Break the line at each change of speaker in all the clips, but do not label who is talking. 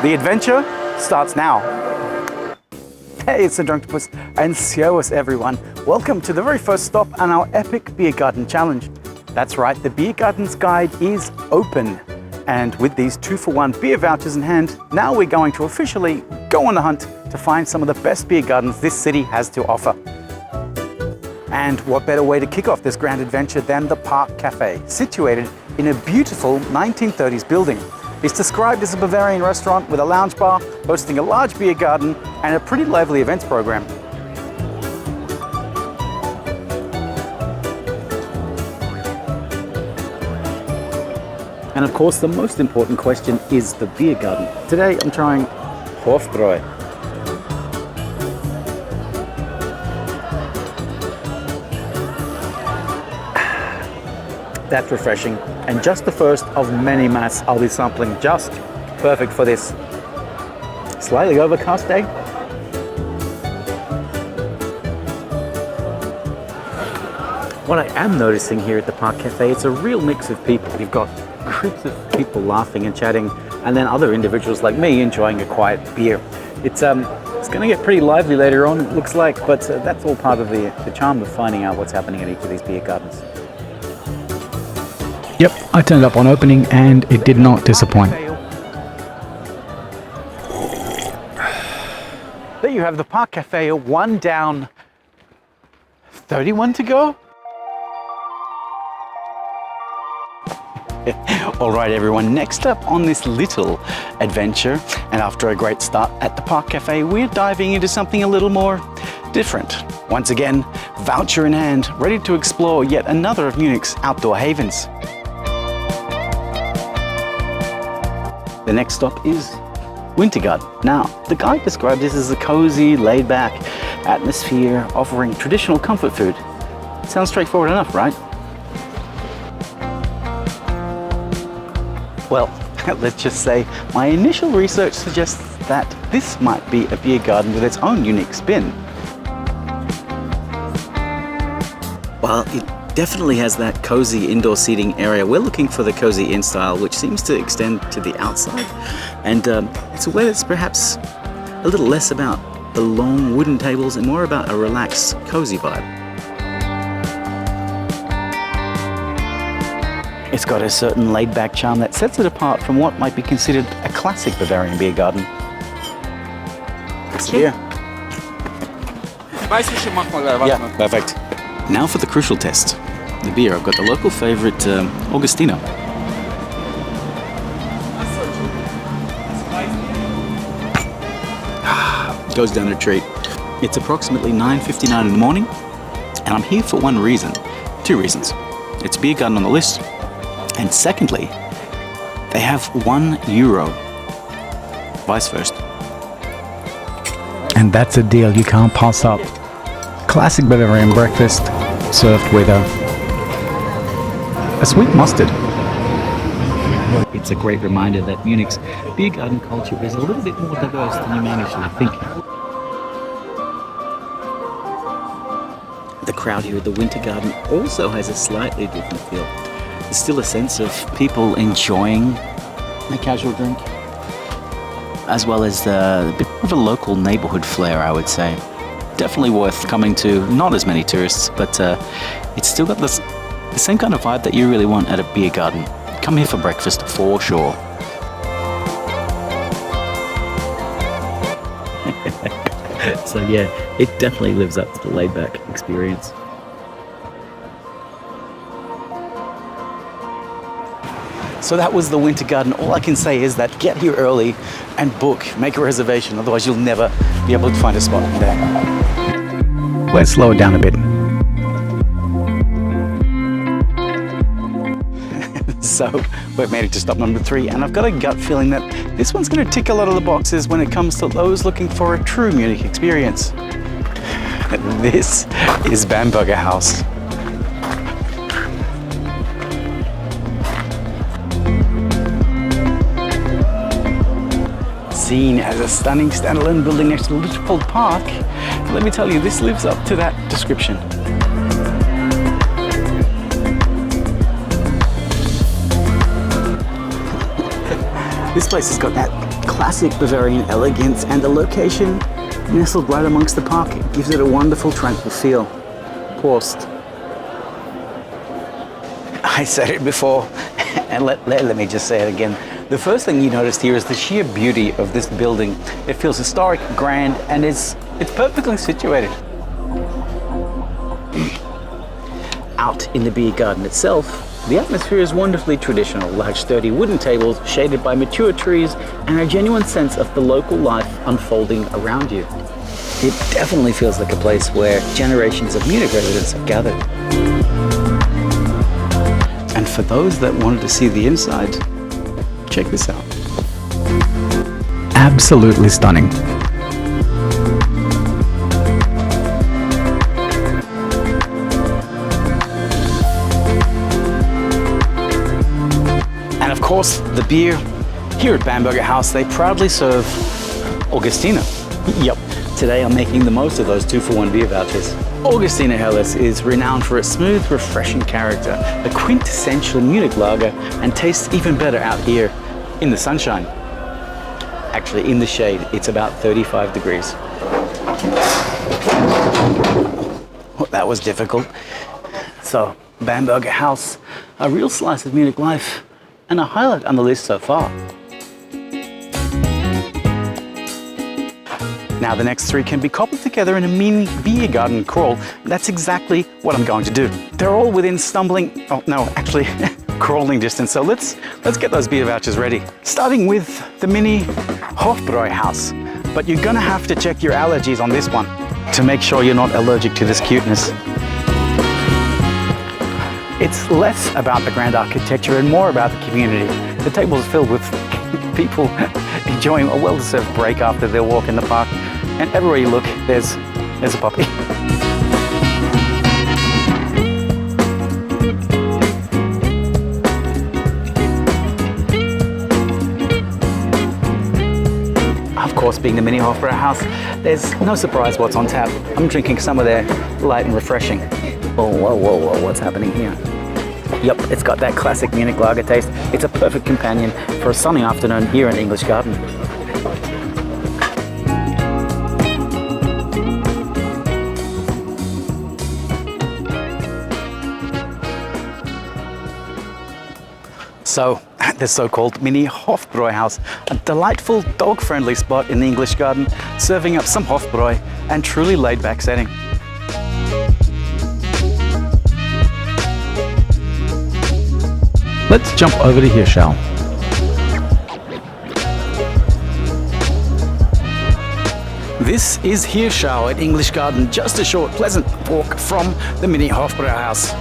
The adventure starts now. Hey, it's the Drunktopus and Seehaus everyone. Welcome to the very first stop on our epic beer garden challenge. That's right, the Beer Gardens guide is open. And with these 2-for-1 beer vouchers in hand, now we're going to officially go on the hunt to find some of the best beer gardens this city has to offer. And what better way to kick off this grand adventure than the Park Cafe, situated in a beautiful 1930s building. It's described as a Bavarian restaurant with a lounge bar, hosting a large beer garden and a pretty lively events program. And of course, the most important question is the beer garden. Today I'm trying Hofbräu. That's refreshing, and just the first of many mass I'll be sampling, just perfect for this slightly overcast day. What I am noticing here at the Park Cafe, it's a real mix of people. You've got groups of people laughing and chatting, and then other individuals like me enjoying a quiet beer. It's going to get pretty lively later on, it looks like, but that's all part of the charm of finding out what's happening at each of these beer gardens.
Yep, I turned up on opening and it did not disappoint.
There you have the Park Cafe, 1 down, 31 to go. All right, everyone, next up on this little adventure, and after a great start at the Park Cafe, we're diving into something a little more different. Once again, voucher in hand, ready to explore yet another of Munich's outdoor havens. The next stop is Winter Garden. Now, the guide described this as a cozy, laid-back atmosphere offering traditional comfort food. Sounds straightforward enough, right? Well, let's just say my initial research suggests that this might be a beer garden with its own unique spin. While it definitely has that cozy indoor seating area, we're looking for the cozy in style, which seems to extend to the outside. And it's a way that's perhaps a little less about the long wooden tables and more about a relaxed, cozy vibe. It's got a certain laid-back charm that sets it apart from what might be considered a classic Bavarian beer garden. It's beer. Yeah, perfect. Now for the crucial test. The beer. I've got the local favorite, Augustiner. Goes down a treat. It's approximately 9:59 in the morning, and I'm here for one reason. 2 reasons. It's a beer garden on the list, and secondly, they have €1. Vice first.
And that's a deal you can't pass up. Classic Bavarian breakfast served with a sweet mustard.
It's a great reminder that Munich's beer garden culture is a little bit more diverse than you may initially think. The crowd here at the Winter Garden also has a slightly different feel. There's still a sense of people enjoying a casual drink, as well as a bit of a local neighborhood flair, I would say. Definitely worth coming to. Not as many tourists, but it's still got the same kind of vibe that you really want at a beer garden. Come here for breakfast for sure. So yeah, it definitely lives up to the laid-back experience. So that was the Winter Garden. All I can say is that get here early and book, make a reservation, otherwise you'll never be able to find a spot there.
Let's slow it down a bit.
So we've made it to stop number 3, and I've got a gut feeling that this one's going to tick a lot of the boxes when it comes to those looking for a true Munich experience. This is Bamberger Haus. Seen as a stunning standalone building next to the Liverpool Park, let me tell you, this lives up to that description. This place has got that classic Bavarian elegance, and the location nestled right amongst the park gives it a wonderful tranquil feel. Prost. I said it before, and let me just say it again. The first thing you noticed here is the sheer beauty of this building. It feels historic, grand, and it's perfectly situated. Out in the beer garden itself, the atmosphere is wonderfully traditional. Large sturdy wooden tables shaded by mature trees and a genuine sense of the local life unfolding around you. It definitely feels like a place where generations of Munich residents have gathered. And for those that wanted to see the inside, check this out.
Absolutely stunning.
And of course, the beer. Here at Bamberger Haus, they proudly serve Augustiner. Yep, today I'm making the most of those 2-for-1 beer vouchers. Augustiner Helles is renowned for its smooth, refreshing character, a quintessential Munich lager, and tastes even better out here in the sunshine. Actually, in the shade, it's about 35 degrees. Well, that was difficult. So, Bamberger Haus, a real slice of Munich life, and a highlight on the list so far. Now the next three can be cobbled together in a mini beer garden crawl. That's exactly what I'm going to do. They're all within crawling distance. So let's get those beer vouchers ready. Starting with the mini Hof Bräuahaus. But you're gonna have to check your allergies on this one to make sure you're not allergic to this cuteness. It's less about the grand architecture and more about the community. The table is filled with people enjoying a well-deserved break after their walk in the park. And everywhere you look, there's a puppy. Of course, being the mini Hof Bräuahaus, there's no surprise what's on tap. I'm drinking some of their light and refreshing. Oh, whoa, what's happening here? Yep, it's got that classic Munich lager taste. It's a perfect companion for a sunny afternoon here in English Garden. So, the so-called mini Hof Bräuahaus, a delightful dog-friendly spot in the English Garden, serving up some Hofbräu and truly laid-back setting.
Let's jump over to Hirshau.
This is Hirshau at English Garden, just a short, pleasant walk from the mini Hof Bräuahaus.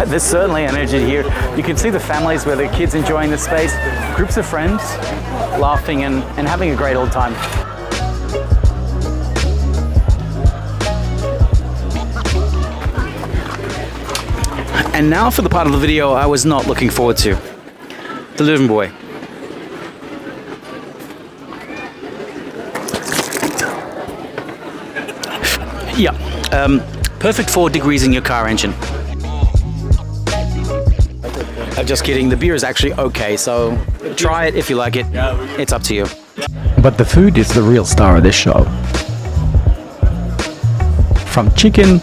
There's certainly energy here. You can see the families with their kids enjoying the space, groups of friends laughing and having a great old time. And now for the part of the video I was not looking forward to. The Löwenbräu. Yeah, perfect for degreasing your car engine. Just kidding, the beer is actually okay, so try it if you like it. It's up to you.
But the food is the real star of this show. From chicken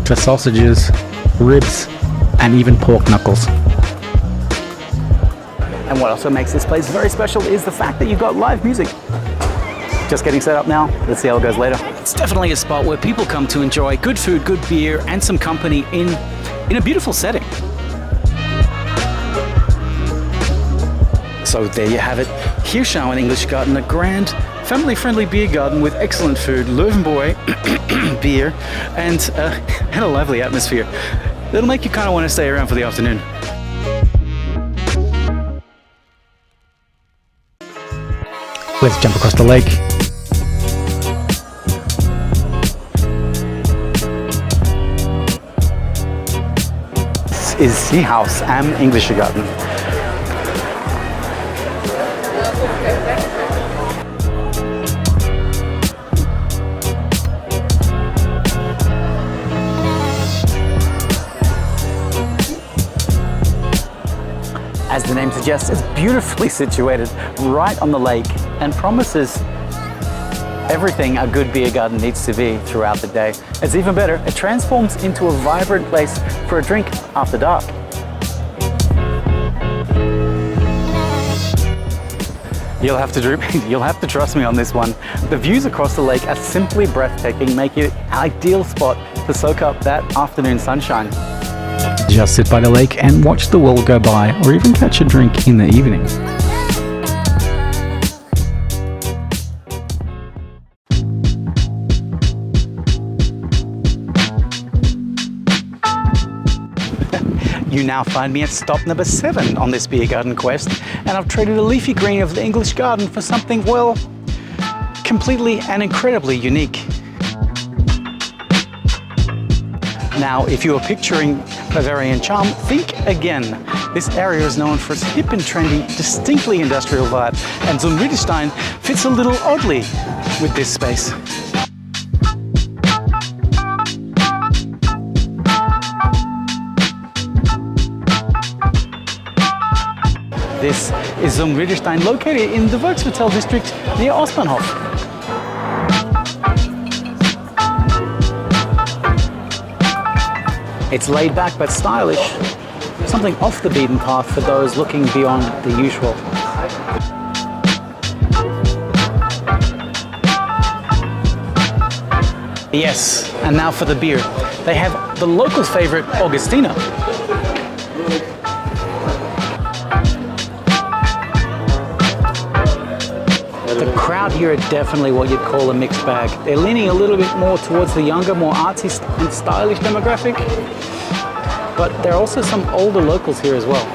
to sausages, ribs, and even pork knuckles.
And what also makes this place very special is the fact that you've got live music. Just getting set up now. Let's see how it goes later. It's definitely a spot where people come to enjoy good food, good beer, and some company in a beautiful setting. So there you have it, Hirshau in English Garden, a grand, family-friendly beer garden with excellent food, Löwenbräu, beer, and a lovely atmosphere. That'll make you kind of want to stay around for the afternoon.
Let's jump across the lake.
This is Seehaus am English Garden. As the name suggests, it's beautifully situated right on the lake and promises everything a good beer garden needs to be throughout the day. It's even better, it transforms into a vibrant place for a drink after dark. You'll have to trust me on this one. The views across the lake are simply breathtaking, making it an ideal spot to soak up that afternoon sunshine.
Just sit by the lake and watch the world go by, or even catch a drink in the evening.
You now find me at stop number 7 on this beer garden quest, and I've traded a leafy green of the English garden for something, well, completely and incredibly unique. Now, if you are picturing Bavarian charm, think again. This area is known for its hip and trendy, distinctly industrial vibe, and Zum Reiderstein fits a little oddly with this space. This is Zum Reiderstein, located in the Wirtshaus district near Ostbahnhof. It's laid back but stylish, something off the beaten path for those looking beyond the usual. Yes, and now for the beer. They have the local favorite, Augustiner. The crowd here are definitely what you'd call a mixed bag. They're leaning a little bit more towards the younger, more artsy and stylish demographic, but there are also some older locals here as well.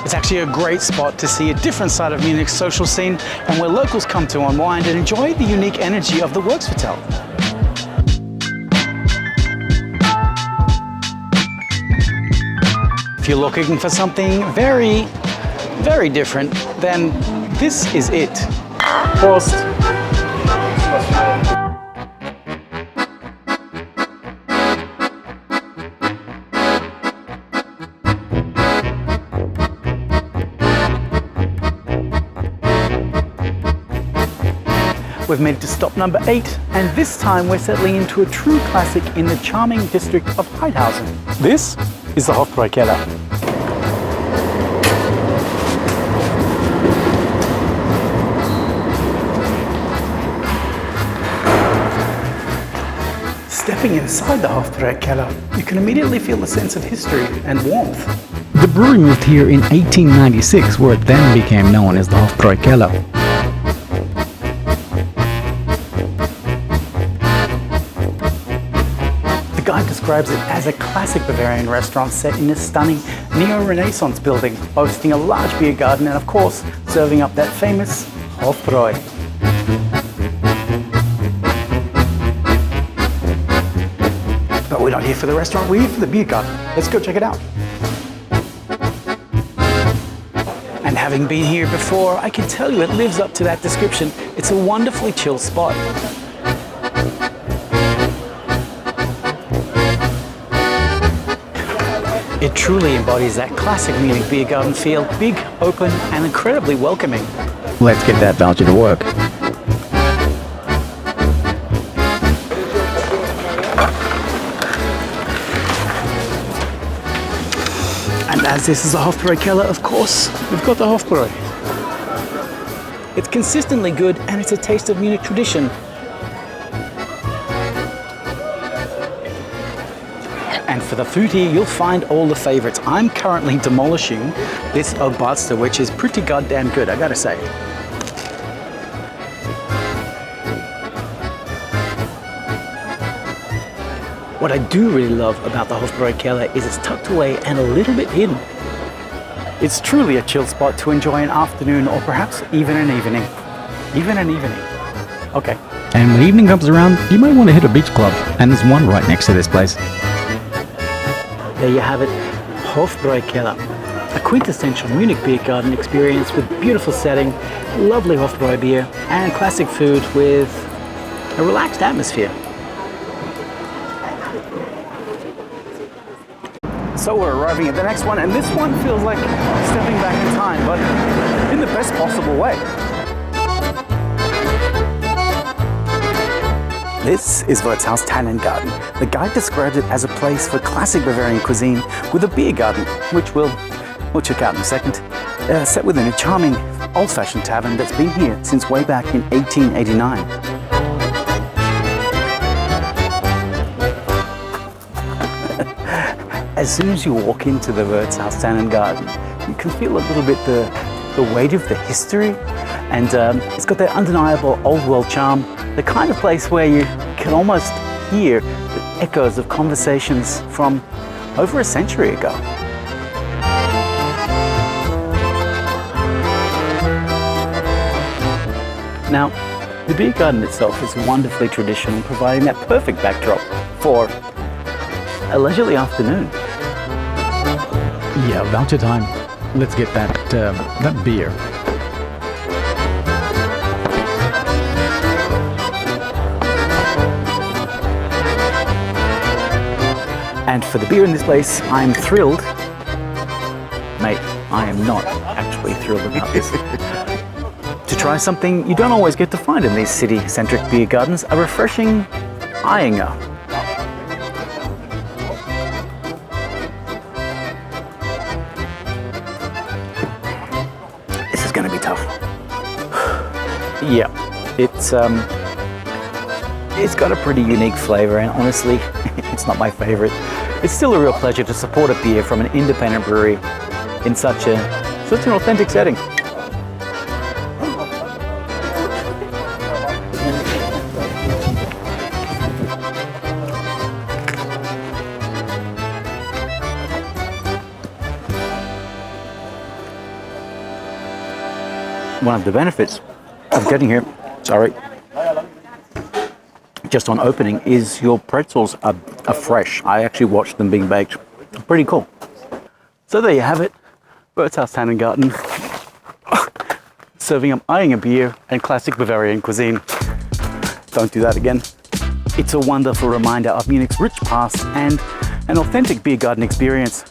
It's actually a great spot to see a different side of Munich's social scene and where locals come to unwind and enjoy the unique energy of the Wirtshaus. If you're looking for something very different, then this is it. Prost! We've made it to stop number 8, and this time we're settling into a true classic in the charming district of Hirshau. This is the Hofbräukeller. Stepping inside the Hofbräukeller, you can immediately feel a sense of history and warmth.
The brewery moved here in 1896, where it then became known as the Hofbräukeller.
The guide describes it as a classic Bavarian restaurant set in a stunning neo-Renaissance building, boasting a large beer garden and, of course, serving up that famous Hofbräu. But we're not here for the restaurant, we're here for the beer garden. Let's go check it out. And having been here before, I can tell you it lives up to that description. It's a wonderfully chill spot. It truly embodies that classic Munich Beer Garden feel, big, open, and incredibly welcoming.
Let's get that voucher to work.
And as this is a Hofbräukeller, of course, we've got the Hofbräu. It's consistently good and it's a taste of Munich tradition. And for the food here, you'll find all the favorites. I'm currently demolishing this Oberster, which is pretty goddamn good, I gotta say. What I do really love about the Hofbräukeller is it's tucked away and a little bit hidden. It's truly a chill spot to enjoy an afternoon or perhaps even an evening. Okay.
And when evening comes around, you might want to hit a beach club, and there's one right next to this place.
There you have it, Hofbräukeller. A quintessential Munich Beer Garden experience with beautiful setting, lovely Hofbräu beer, and classic food with a relaxed atmosphere. So we're arriving at the next one, and this one feels like stepping back in time, but in the best possible way. This is Wirtshaus Tannengarten. The guide described it as a place for classic Bavarian cuisine with a beer garden, which we'll check out in a second, set within a charming old-fashioned tavern that's been here since way back in 1889. As soon as you walk into the Wirtshaus Tannengarten, you can feel a little bit the weight of the history, and it's got that undeniable old-world charm, the kind of place where you can almost hear the echoes of conversations from over a century ago. Now, the beer garden itself is wonderfully traditional, providing that perfect backdrop for a leisurely afternoon.
Yeah, voucher time. Let's get that beer.
And for the beer in this place, I'm thrilled. Mate, I am not actually thrilled about this. To try something you don't always get to find in these city-centric beer gardens, a refreshing Eyinger. This is going to be tough. Yeah, it's got a pretty unique flavor, and honestly, it's not my favorite. It's still a real pleasure to support a beer from an independent brewery in such an authentic setting. One of the benefits of getting here, just on opening, is your pretzels are fresh. I actually watched them being baked. Pretty cool. So there you have it, Wirtshaus Tannengarten, serving up Eyinger beer and classic Bavarian cuisine. Don't do that again. It's a wonderful reminder of Munich's rich past and an authentic beer garden experience.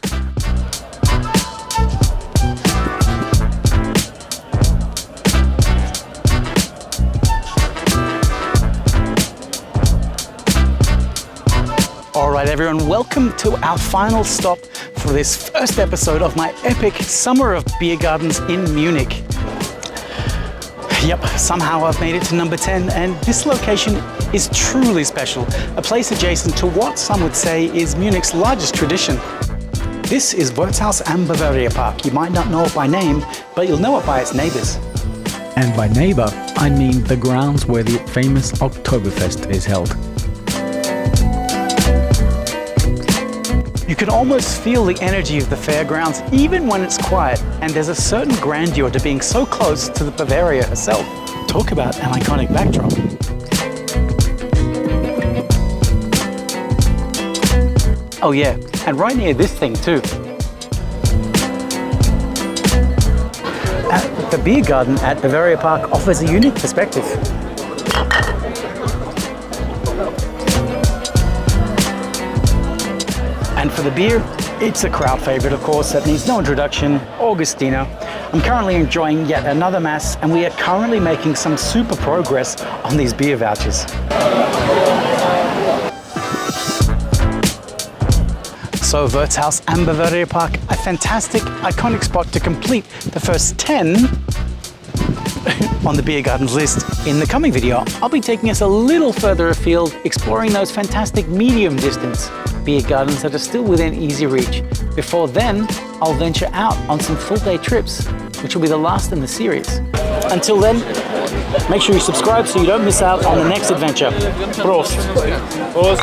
Alright everyone, welcome to our final stop for this first episode of my epic Summer of Beer Gardens in Munich. Yep, somehow I've made it to number 10, and this location is truly special, a place adjacent to what some would say is Munich's largest tradition. This is Wirtshaus am Bavariapark. You might not know it by name, but you'll know it by its neighbors.
And by neighbor, I mean the grounds where the famous Oktoberfest is held.
You can almost feel the energy of the fairgrounds even when it's quiet, and there's a certain grandeur to being so close to the Bavaria herself. Talk about an iconic backdrop. Oh yeah, and right near this thing too. The beer garden at Bavariapark offers a unique perspective. And for the beer, it's a crowd favorite, of course, that needs no introduction, Augustiner. I'm currently enjoying yet another mass, and we are currently making some super progress on these beer vouchers. So Wirtshaus am Bavariapark, a fantastic, iconic spot to complete the first 10 on the beer gardens list. In the coming video, I'll be taking us a little further afield, exploring those fantastic medium distance beer gardens that are still within easy reach. Before then, I'll venture out on some full day trips, which will be the last in the series. Until then, make sure you subscribe so you don't miss out on the next adventure. Prost! Prost!